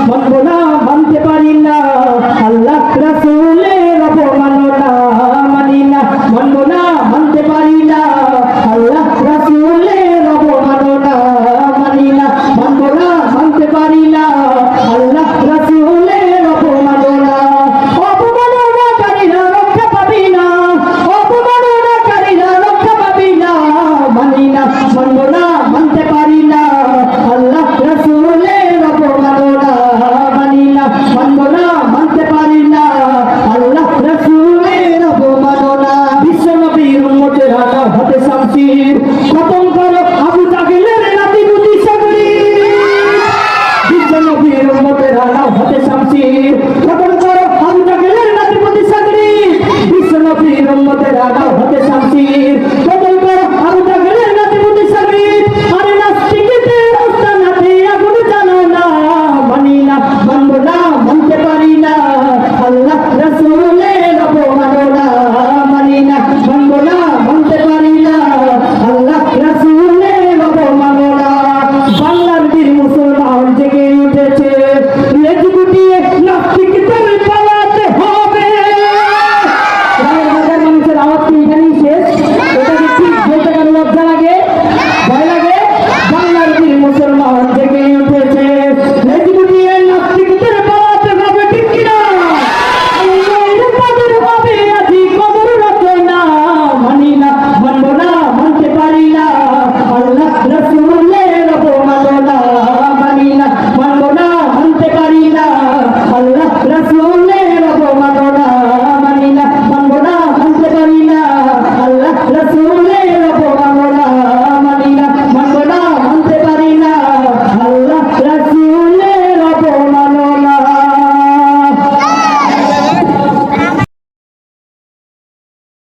মানব না, মানতে পারি না, আল্লাহ রাসূলের অবমাননা মানি না, মানব না, মানতে পারি না, আল্লাহ রাসূলের অবমাননা মানি না, মানব না, মানতে পারি না, আল্লাহ রাসূলের অবমাননা। অবমাননাকারীরা রক্ষা পাবি না, অবমাননাকারীরা রক্ষা পাবি না, মানি না, মানব না, মানতে পারি না, আল্লাহ রাসূলের অবমাননা মানি না, মানব না, মানতে পারি না, আল্লাহ রাসূলের অবমাননা। বিশ্ব নবীর উম্মতের আনা হাতে শামশির, খতম করো আবু জাহেলের নাতি-পুতি সগরি। বিশ্ব নবীর উম্মতের আনা হাতে শামশির, খতম করো আবু জাহেলের নাতি-পুতি সগরি। বিশ্ব নবীর উম্মতের আনা হাতে শামশির,